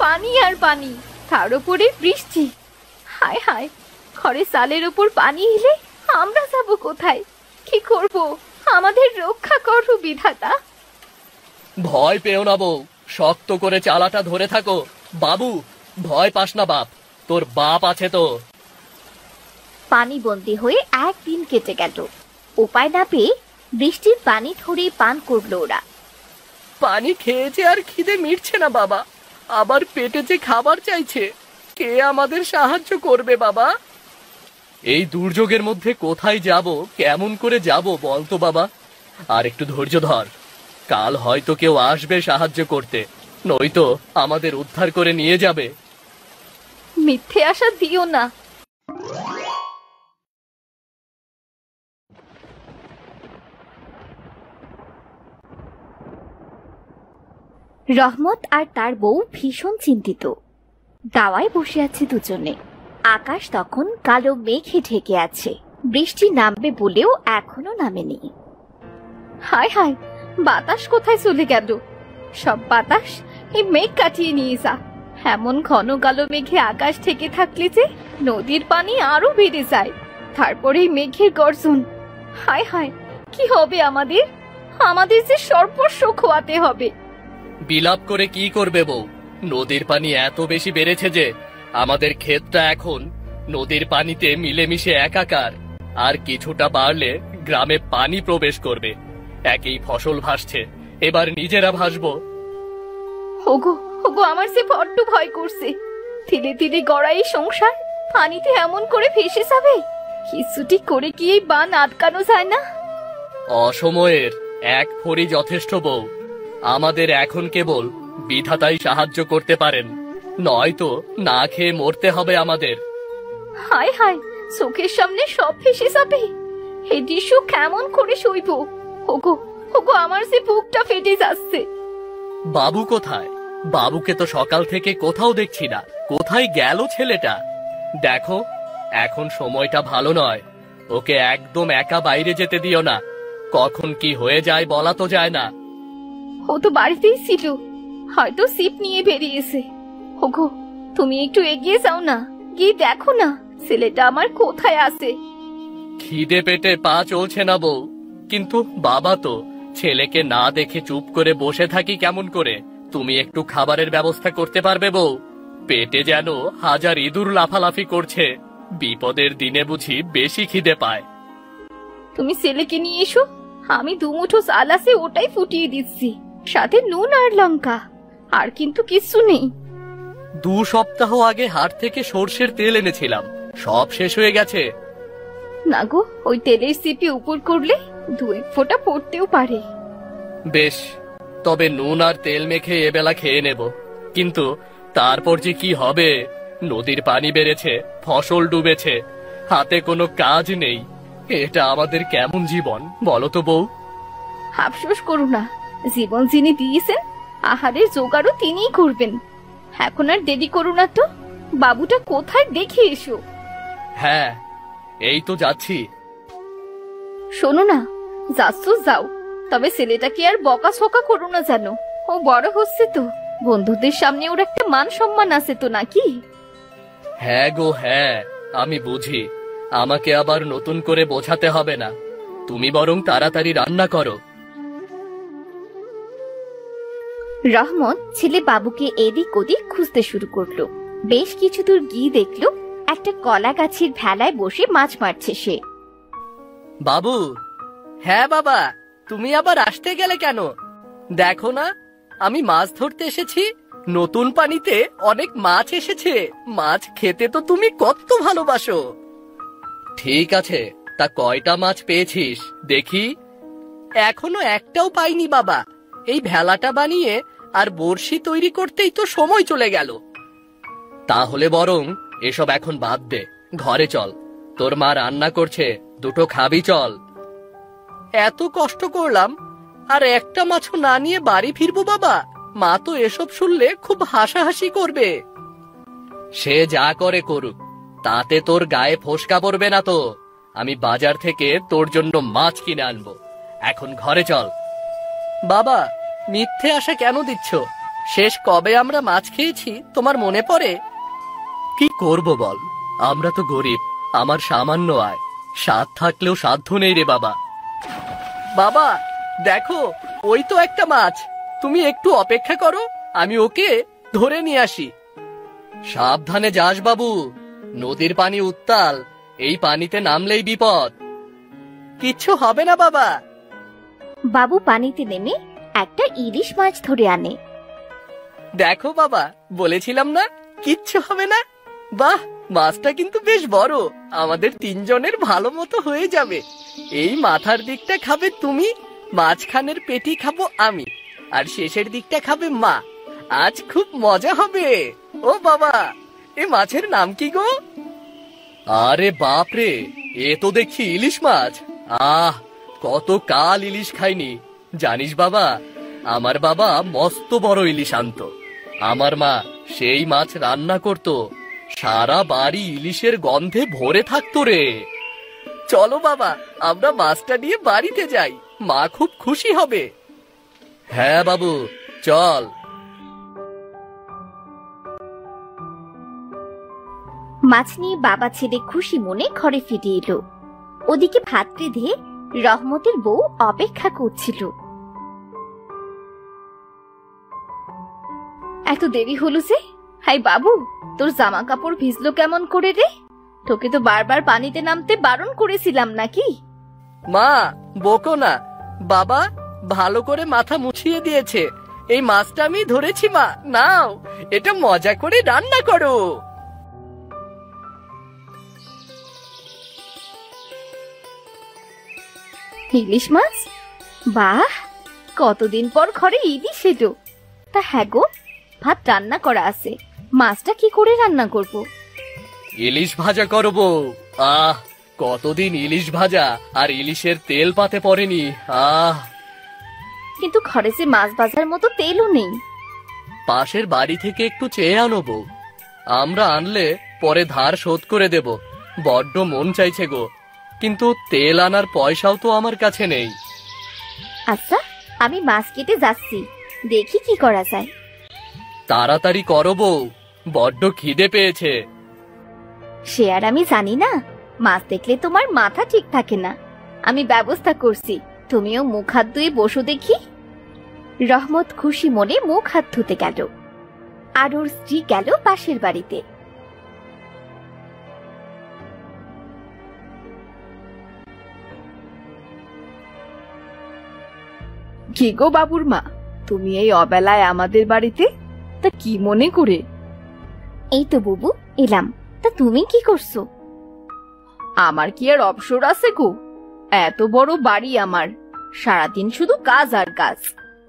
পানি আর পানি, তার উপরে বৃষ্টি। হায় হায়, ঘরে চালের উপর পানি এলে আমরা যাব কোথায়? কি করব? আমাদের রক্ষা করো বিধাতা। ভয় পেও না বউ, শক্ত করে চালাটা ধরে থাকো। বাবু, ভয় পাস না বাপ, তোর বাপ আছে তো। পানিবন্দী হয়ে একদিন কেটে গেল। উপায় না পেয়ে বৃষ্টির পানি ধরে পান করলো ওরা। পানি খেয়েছে আর খিদে মিটছে না বাবা, আবার পেটে যে খাবার চাইছে। কে আমাদের সাহায্য করবে বাবা? এই দুর্যোগের মধ্যে কোথায় যাব, কেমন করে যাব বলতো বাবা? আর একটু ধৈর্য ধর, কাল হয়তো কেউ আসবে সাহায্য করতে, নয়তো আমাদের উদ্ধার করে নিয়ে যাবে। মিথ্যে আশা দিও না। রহমত আর তার বউ ভীষণ চিন্তিত। দাওয়ায় বসে আছে দুজনে। আকাশ তখন কালো মেঘে ঢেকে আছে, বৃষ্টি নামবে বলেও এখনো নামেনি। হায় হায়, বাতাস কোথায় চলে গেল? সব বাতাস এই মেঘ কাটিয়ে নিয়ে যা। এমন ঘন কালো মেঘে আকাশ থেকে থাকলে যে নদীর পানি আরো বেড়ে যায়। তারপরে এই মেঘের গর্জন। হায় হায়, কি হবে আমাদের? আমাদের যে সর্বস্ব খোয়াতে হবে। বিলাপ করে কি করবে বউ? নদীর পানি এত বেশি বেড়েছে যে আমাদের ক্ষেতটা এখন নদীর পানিতে মিলেমিশে একাকার। আর কিছুটা বাড়লে গ্রামে পানি প্রবেশ করবে। একই ফসল ভাসছে, এবার নিজেরা ভাসবো। ওগো ওগো, আমার যে বড্ড ভয় করছে। ধীরে ধীরে গড়াই সংসার পানিতে এমন করে ভেসে যাবে। কিছুটি করে কি এই বান আটকানো যায় না? অসময়ের এক ফড়ি যথেষ্ট বউ। আমাদের এখন কেবল বিধাতাই সাহায্য করতে পারেন, নয়তো না খেয়ে মরতে হবে আমাদের। হায় হায়, চোখের সামনে সব ভেসে যাবে। এই দৃশ্য কেমন করে সইব? ওগো ওগো, আমার যে বুকটা ফেটে যাচ্ছে। বাবু কোথায়? বাবুকে তো সকাল থেকে কোথাও দেখছি না। কোথায় গেল ছেলেটা? দেখো, এখন সময়টা ভালো নয়। ওকে একদম একা বাইরে যেতে দিও না। কখন কি হয়ে যায় বলা তো যায় না। ও তো বাড়িতেই ছিল, হয়তো সিপ নিয়ে বেরিয়েছে। ওগো, তুমি একটু এগিয়ে যাও না, গিয়ে দেখো না ছেলেটা আমার কোথায় আছে। খিদে পেটে পা চলছে না বউ, কিন্তু বাবা তো। ছেলেকে না দেখে চুপ করে বসে থাকি কেমন করে? তুমি একটু খাবারের ব্যবস্থা করতে পারবে বউ? পেটে যেন হাজার ইঁদুর লাফালাফি করছে। বিপদের দিনে বুঝি বেশি খিদে পায়। তুমি ছেলেকে নিয়ে এসো, আমি দুমুঠো চাল আছে ওটাই ফুটিয়ে দিচ্ছি, সাথে নুন আর লঙ্কা। আর কিন্তু কিছু নেই। 2 সপ্তাহ আগে হাট থেকে সর্ষের তেল এনেছিলাম, সব শেষ হয়ে গেছে। না গো, ওই তেলের সিপি উপর করলে 2 ফোঁটা পড়তেও পারে। বেশ, তবে নুন আর তেল মেখে এবেলা খেয়ে নেব। কিন্তু তারপর যে কি হবে? নদীর পানি বেড়েছে, ফসল ডুবেছে, হাতে কোনো কাজ নেই। এটা আমাদের কেমন জীবন বলো তো বউ? আফসোস করো না, জীবন যিনি দিয়েছেন আহারের জোগাড়ও তিনিই করবেন। এখন আর দেরি করো না তো, বাবুটা কোথায় দেখে এসো। হ্যাঁ, এই তো যাচ্ছি। শোনো না, যাচ্ছ যাও, তবে ছেলেটাকে আর বকাঝকা করো না যেন। ও বড় হচ্ছে তো, বন্ধুদের সামনে ওর একটা মান সম্মান আছে তো নাকি? হ্যাঁ গো হ্যাঁ, আমি বুঝি। আমাকে আবার নতুন করে বোঝাতে হবে না। তুমি বরং তাড়াতাড়ি রান্না করো। রহমত ছেলে বাবুকে এদিক ওদিক খুঁজতে শুরু করলো। বেশ কিছু দূর গিয়ে দেখলো একটা কলা গাছের ভেলায় বসে মাছ মারছে সে। বাবু। হ্যাঁ বাবা, তুমি আবার আসতে গেলে কেন? দেখো না, আমি মাছ ধরতে এসেছি। নতুন পানিতে অনেক মাছ এসেছে। মাছ খেতে তো তুমি কত ভালোবাসো। ঠিক আছে, তা কয়টা মাছ পেয়েছিস দেখি? এখনো একটাও পাইনি বাবা। এই ভেলাটা বানিয়ে আর বড়শি তৈরি করতেই তো সময় চলে গেল। তাহলে বরং এসব এখন বাদ দে, ঘরে চল। তোর মা রান্না করছে, দুটো খাবি চল। এত কষ্ট করলাম, আর একটা মাছও না নিয়ে বাড়ি ফিরবো বাবা? মা তো এসব শুনলে খুব হাসাহাসি করবে। সে যা করে করুক, তাতে তোর গায়ে ফোসকা পড়বে না তো। আমি বাজার থেকে তোর জন্য মাছ কিনে আনবো। এখন ঘরে চল। বাবা, মিথ্যে আশা কেন দিচ্ছ? শেষ কবে আমরা মাছ খেয়েছি তোমার মনে পড়ে? কি করব বল, আমরা তো গরিব, আমার সামান্য আয়, স্বাদ থাকলেও সাধ্য নেই রে বাবা। বাবা দেখো, ওই তো একটা মাছ, তুমি একটু অপেক্ষা করো, আমি ওকে ধরে নিয়ে আসি। সাবধানে যাস বাবু, নদীর পানি উত্তাল, এই পানিতে নামলেই বিপদ। কিচ্ছু হবে না বাবা। বাবু পানিতে নেমে একটা ইলিশ মাছ ধরে আনে। দেখো বাবা, বলেছিলাম না কিচ্ছু হবে না। বাহ, মাছটা কিন্তু বেশ বড়, আমাদের তিনজনের ভালো মতো হয়ে যাবে। এই মাথার দিকটা খাবে তুমি, মাঝখানের পেটি খাবো আমি, আর শেষের দিকটা খাবে মা। আজ খুব মজা হবে। ও বাবা, এ মাছের নাম কি গো? আরে বাপ রে, এ তো দেখছি ইলিশ মাছ। আহ, কত কাল ইলিশ খাইনি। জানিস বাবা, আমার বাবা মস্ত বড় ইলিশ আনতো, আমার মা সেই মাছ রান্না করতো, সারা বাড়ি ইলিশের গন্ধে ভরে থাকতো রে। চলো বাবা, আমরা মাছটা নিয়ে বাড়িতে যাই, মা খুব খুশি হবে। হ্যাঁ বাবু, চল। মাছ নিয়ে বাবা ছেলে খুশি মনে ঘরে ফিরে এলো। ওদিকে ভাত রেঁধে রহমতের বউ অপেক্ষা করছিল। এত দেরি হলো যে? হাই বাবু, তোর জামা কাপড় ভিজলো কেমন করে রে? তোকে তো বারবার পানিতে নামতে বারণ করেছিলাম নাকি? মা বকো না, বাবা ভালো করে মাথা মুছিয়ে দিয়েছে। এই মাছটা আমি ধরেছি মা, নাও, এটা মজা করে রান্না করো। ইলিশ মাছ? বাহ, কতদিন পর ঘরে ইলিশ এলো। তা হ্যাঁ গো, ভাত রান্না করা আছে, মাছটা কি করে রান্না করব? ইলিশ ভাজা করব। আহ, কতদিন ইলিশ ভাজা আর ইলিশের তেল পাতে পড়েনি। আহ, কিন্তু ঘরে যে মাছ ভাজার মতো তেলও নেই। পাশের বাড়ি থেকে একটু চেয়ে আনবো, আমরা আনলে পরে ধার শোধ করে দেব। বড্ড মন চাইছে গো, কিন্তু তেল আনার পয়সাও তো আমার কাছে নেই। আচ্ছা, আমি মাছ কেটে যাচ্ছি, দেখি কি করা যায়। তাড়াতাড়ি করো বউ, বড্ড খিদে পেয়েছে। সে আর আমি জানি না, মাছ দেখলে তোমার মাথা ঠিক থাকে না। আমি ব্যবস্থা করছি, তুমিও মুখ হাত ধুয়ে বসো দেখি। রহমত খুশি মনে মুখ হাত ধুতে গেল, আর ওর স্ত্রী গেল পাশের বাড়িতে। কি গো বাবুর মা, তুমি এই অবেলায় আমাদের বাড়িতে? তা কি মনে করে? এই তো বুবু এলাম, তা তুমি কি করছো? আমার কি আর অবসর আছে গো? এত বড় বাড়ি আমার, সারাদিন শুধু কাজ আর কাজ,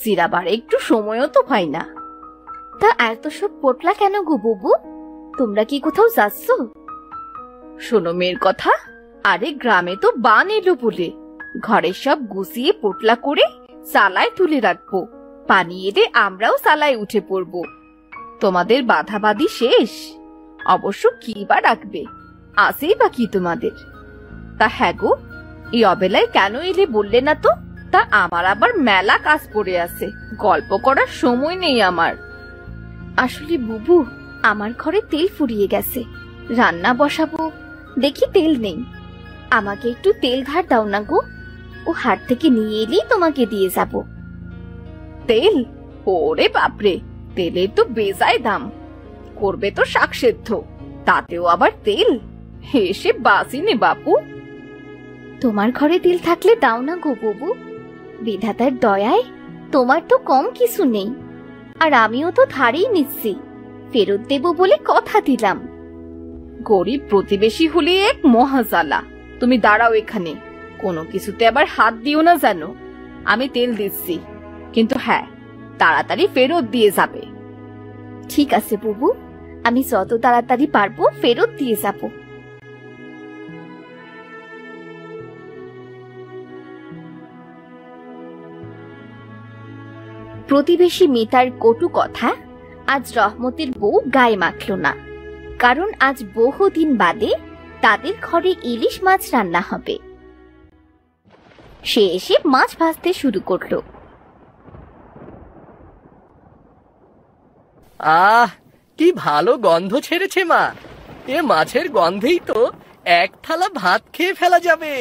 জিরাবার একটু সময়ও তো পাই না। তা এত সব পোটলা কেন গো বুবু? তোমরা কি কোথাও যাচ্ছ? শোনো মেয়ের কথা, আরে গ্রামে তো বান এলো বলে ঘরের সব গুছিয়ে পোটলা করে চালায় তুলে রাখবো, পানি এলে আমরাও চালায় উঠে পড়বো। তোমাদের বাধাবাধি শেষ, অবশ্য কি বা রাখবে, আসেই বা কি তোমাদের। তা হ্যাঁ গো, এই অবেলায় কেন এলে বললে না তো? তা আমার আবার মেলা কাজ পড়ে আছে, গল্প করার সময় নেই আমার। আসলে বুবু, আমার ঘরে তেল ফুরিয়ে গেছে, রান্না বসাবো, দেখি তেল নেই। আমাকে একটু তেল ধার দাও না গো, ও হাট থেকে নিয়ে এলেই তোমাকে দিয়ে যাব। তেল? ওরে বাপরে, তেলের তো বেজায় দাম। করবে তো শাক সেদ্ধ, তাতেও আবার তেল? হেসে বাসিনে বাপু। তোমার ঘরে তেল থাকলে দাও না গো বুবু, বিধাতার দয়ায় তোমার তো কম কিছু নেই, আর আমিও তো ধারেই নিচ্ছি, ফেরত দেব বলে কথা দিলাম। গরিব প্রতিবেশী হলে এক মহাজালা। তুমি দাঁড়াও এখানে, কোনো কিছুতে আবার হাত দিও না জানো। আমি তেল দিচ্ছি, কিন্তু হ্যাঁ, তাড়াতাড়ি ফেরত দিয়ে যাবে। ঠিক আছে বুবু, আমি যত তাড়াতাড়ি পারবো ফেরত দিয়ে যাব। প্রতিবেশী মিতার কটু কথা আজ রহমতের বউ গায়ে মাখল না, কারণ আজ বহুদিন বাদে তাদের ঘরে ইলিশ মাছ রান্না হবে। সে এসে মাছ ভাজতে শুরু করলো। আহ, কি ভালো গন্ধ ছেড়েছে মা। এ মাছের গন্ধেই তো এক থালা ভাত খেয়ে ফেলা যাবে।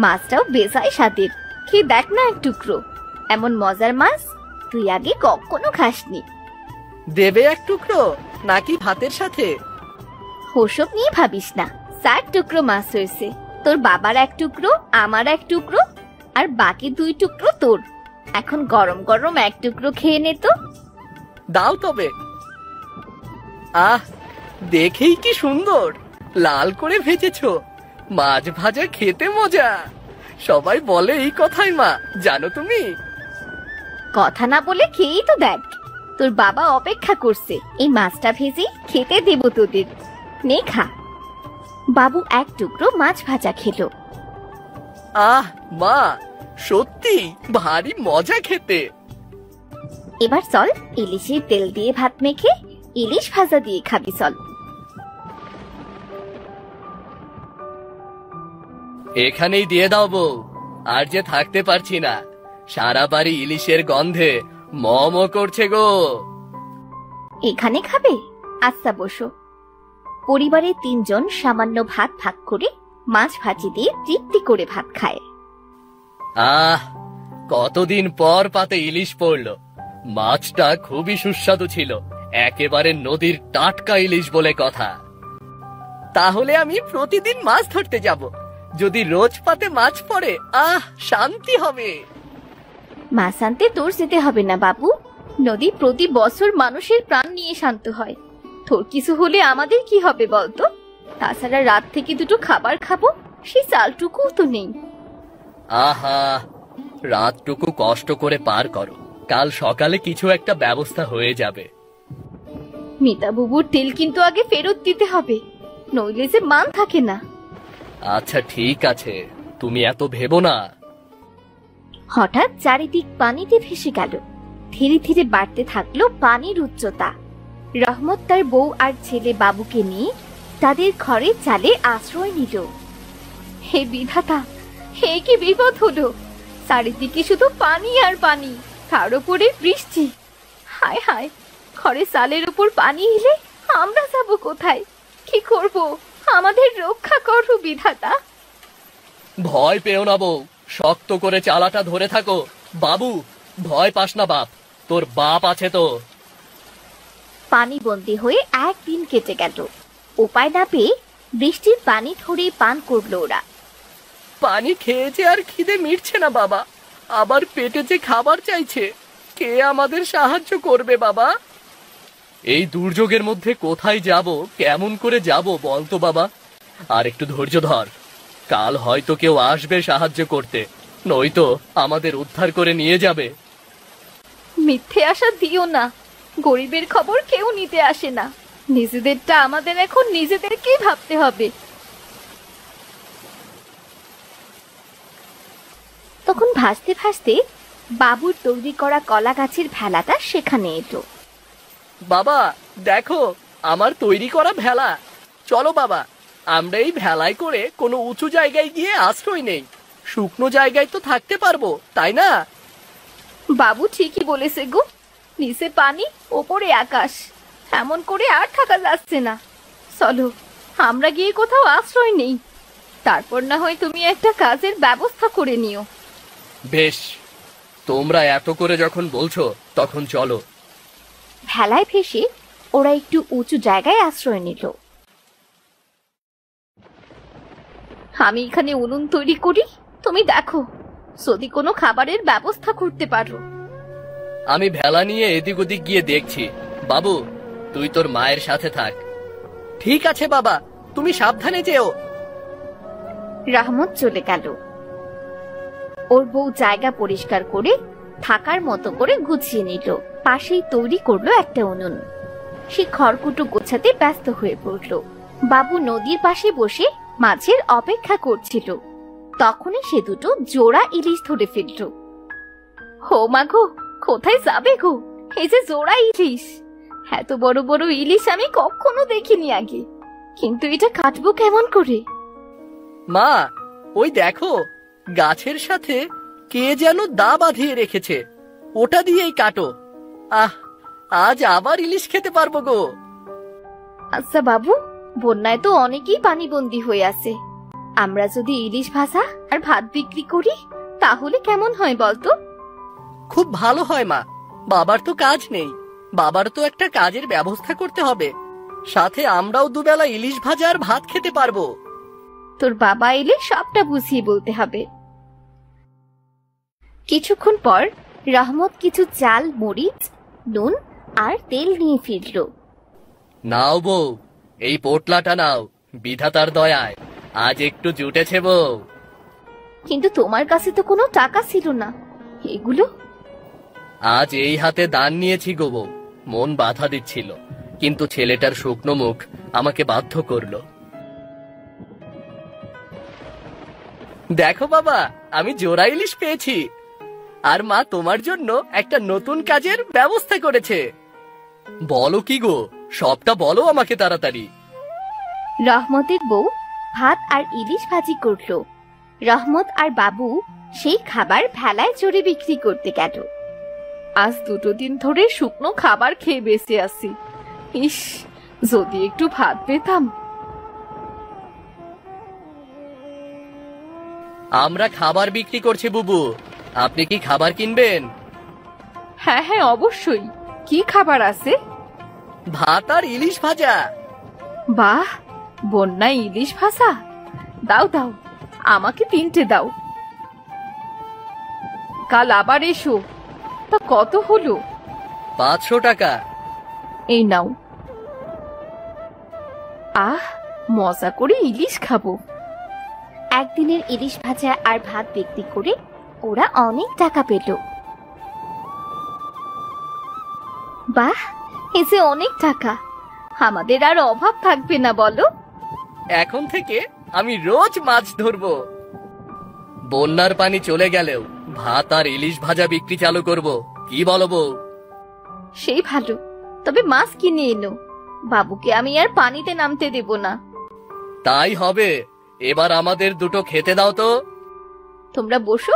মাছটাও বেজায় স্বাদের, খেয়ে দেখ না এক টুকরো। এমন মজার মাছ তুই আগে কখনো খাসনি। দেবে এক টুকরো নাকি ভাতের সাথে? ওসব নিয়ে ভাবিস না, 4 টুকরো মাছ হয়েছে। তোর বাবার 1 টুকরো, আমার 1 টুকরো, আর বাকি 2 টুকরো তোর। এখন গরম গরম 1 টুকরো খেয়ে নে তো। দাও তবে। আহ, দেখেই কি সুন্দর লাল করে ভেজেছো। মাছ ভাজা খেতে মজা। সবাই বলে এই কথাই মা, জানো তুমি? কথা না বলে খেয়েই তো দেখ। তোর বাবা অপেক্ষা করছে এই মাছটা ভেজে খেতে দেব তোদের। নে খা। বাবু 1 টুকরো মাছ ভাজা খেলো। আহ মা, সত্যি ভারী মজা খেতে। এবার চল ইলিশের তেল দিয়ে ভাত মেখে ইলিশ ভাজা দিয়ে খাবি চল। এখানেই দিয়ে দাও বউ, আর যে থাকতে পারছি না। সারা বাড়ি ইলিশের গন্ধে ম ম করছে গো। এখানে খাবে? আচ্ছা বসো। পরিবারের 3 জন সামান্য ভাত ভাগ করে মাছ ভাজি দিয়ে তৃপ্তি করে ভাত খায়। আহ, কতদিন পর পাতে ইলিশ পড়লো। মাছটা খুবই সুস্বাদু ছিল, একেবারে নদীর টাটকা ইলিশ বলে কথা। তাহলে আমি প্রতিদিন মাছ ধরতে যাব। যদি রোজ পাতে মাছ পড়ে, আহ, শান্তি হবে। মাছ আনতে তোর যেতে হবে না বাবু। নদী প্রতি বছর মানুষের প্রাণ নিয়ে শান্ত হয়। তোর কিছু হলে আমাদের কি হবে বলতো? তাছাড়া রাত থেকে 2টো খাবার খাবো, সেই চালটুকুও তো নেই। আহা, রাতটুকু কষ্ট করে পার করো, কাল সকালে কিছু একটা ব্যবস্থা হয়ে যাবে। মিতা বুবুর তেল কিন্তু আগে ফেরত দিতে হবে, নইলে যে মান থাকে না। আচ্ছা ঠিক আছে, তুমি এত ভেবো না। হঠাৎ চারিদিক পানিতে ভেসে গেল। ধীরে ধীরে বাড়তে থাকলো পানির উচ্চতা। রহমত তার বউ আর ছেলে বাবুকে নিয়ে তাদের ঘরে চালে আশ্রয় নিল। হে বিধাতা, হে কি বিপদ হলো! চারিদিকে শুধু পানি আর পানি, তার উপরে বৃষ্টি। হায় হায়, ঘরে চালের উপর পানি এলে আমরা যাব কোথায়? কি করব? আমাদের রক্ষা করো বিধাতা। ভয় পেও না বউ, শক্ত করে চালাটা ধরে থাকো। বাবু, ভয় পাস না বাপ, তোর বাপ আছে তো। পানি বন্দী হয়ে 1 দিন কেটে গেল। উপায় না পেয়ে বৃষ্টির পানি ধরে পান করলো ওরা। পানি খেয়েছে আর খিদে মিটছে না বাবা, আবার পেটে যে খাবার চাইছে। কে আমাদের সাহায্য করবে বাবা? এই দুর্যোগের মধ্যে কোথায় যাব, কেমন করে যাব বলতো বাবা? আর একটু ধৈর্য ধর, কাল হয়তো কেউ আসবে সাহায্য করতে, নয়তো আমাদের উদ্ধার করে নিয়ে যাবে। মিথ্যে আশা দিও না, গরিবের খবর কেউ নিতে আসে না। নিজেদেরটা আমাদের এখন নিজেদেরকেই ভাবতে হবে। তখন ভাসতে ভাসতে বাবুর তৈরি করা কলা গাছের ভেলাটা সেখানে এলো। বাবা দেখো, আমার তৈরি করা ভেলা। চলো বাবা, আমরা এই ভেলায় করে কোনো উঁচু জায়গায় গিয়ে আশ্রয় নেই। শুকনো জায়গায় তো থাকতে পারবো, তাই না? বাবু ঠিকই বলেছে গো, নিচে পানি ওপরে আকাশ, এমন করে আর থাকা যাচ্ছে না। চলো আমরা গিয়ে কোথাও আশ্রয় নেই, তারপর না হয় তুমি একটা কাজের ব্যবস্থা করে নিও। বেশ, তোমরা এত করে যখন বলছো তখন চলো। ভেলায় ভেসে ওরা একটু উঁচু জায়গায় আশ্রয় নিল। আমি এখানে উনুন তৈরি করি, তুমি দেখো যদি কোনো খাবারের ব্যবস্থা করতে পারো। আমি ভেলা নিয়ে এদিক ওদিক গিয়ে দেখছি। বাবু, তুই তোর মায়ের সাথে থাক। ঠিক আছে বাবা, তুমি সাবধানে যেও। রহমত চলে গেল। ওর বউ জায়গা পরিষ্কার করে থাকার মতো করে গুছিয়ে নিল। পাশেই তৈরি করলো একটা উনুন। সে খড়কুটো গোছাতে ব্যস্ত হয়ে পড়ল। বাবু নদীর পাশে বসে মাছের অপেক্ষা করছিল। তখনই সে 2টো জোড়া ইলিশ ধরে ফেলল। হো মা গো, কোথায় যাবে গো? এই যে জোড়া ইলিশ! এত বড় বড় ইলিশ আমি কখনো দেখিনি আগে, কিন্তু এটা কাটবো কেমন করে? মা, ওই দেখো, গাছের সাথে কে যেন দা বাঁধিয়ে রেখেছে, ওটা দিয়েই কাটো। আহ, আজ আবার ইলিশ খেতে পারবো গো। আচ্ছা বাবু, বন্যায় তো অনেকেই পানিবন্দী হয়ে আছে। আমরা যদি ইলিশ ভাজা আর ভাত বিক্রি করি তাহলে কেমন হয় বলতো? খুব ভালো হয় মা। বাবার তো কাজ নেই, বাবার তো একটা কাজের ব্যবস্থা করতে হবে, সাথে আমরাও দুবেলা ইলিশ ভাজা আর ভাত খেতে পারবো। তোর বাবা এলে সবটা বুঝিয়ে বলতে হবে। কিছুক্ষণ পর রহমত কিছু চাল, মরিচ, নুন আর তেল নিয়ে ফিরল। নাও বউ, এই পোটলাটা নাও, বিধাতার দয়ায় আজ একটু জুটেছে বউ। কিন্তু তোমার কাছে তো কোনো টাকা ছিল না, এগুলো? আজ এই হাতে দান নিয়েছি গো বউ। মন বাধা দিচ্ছিল, কিন্তু ছেলেটার শুকনো মুখ আমাকে বাধ্য করলো। দেখো বাবা, আমি জোড়া ইলিশ পেয়েছি, আর মা তোমার জন্য একটা নতুন কাজের ব্যবস্থা করেছে। বলো কি গো, সবটা বলো আমাকে তাড়াতাড়ি। রহমতের বউ ভাত আর ইলিশ ভাজি করলো। রহমত আর বাবু সেই খাবার ভেলায় চড়ে বিক্রি করতে গেল। আজ 2 দিন ধরে শুকনো খাবার খেয়ে বেঁচে আছি। ইস, যদি একটু ভাত পেতাম। আমরা খাবার বিক্রি করছি বুবু, আপনি কি খাবার কিনবেন? হ্যাঁ হ্যাঁ, অবশ্যই। কি খাবার আছে? ভাত আর ইলিশ ভাজা। বাহ, বন্যায় ইলিশ ভাজা! দাও দাও, আমাকে 3টে দাও। কাল আবার এসো। তা কত হলো? 500 টাকা। এই নাও। আহ, মজা করে ইলিশ খাবো। একদিনের ইলিশ ভাজা আর ভাত বিক্রি করে ওরা অনেক টাকা পেল। বাহ, এসে অনেক টাকা, আমাদের আর অভাব থাকবে না বলো? এখন থেকে আমি রোজ মাছ ধরবো। বন্যার পানি চলে গেলেও ভাত আর ইলিশ ভাজা বিক্রি চালু করব, কি বলো বউ? সেই ভালো, তবে মাছ কিনে এনো। বাবুকে আমি আর পানিতে নামতে দেব না। তাই হবে। এবার আমাদের দুটো খেতে দাও তো। তোমরা বসো,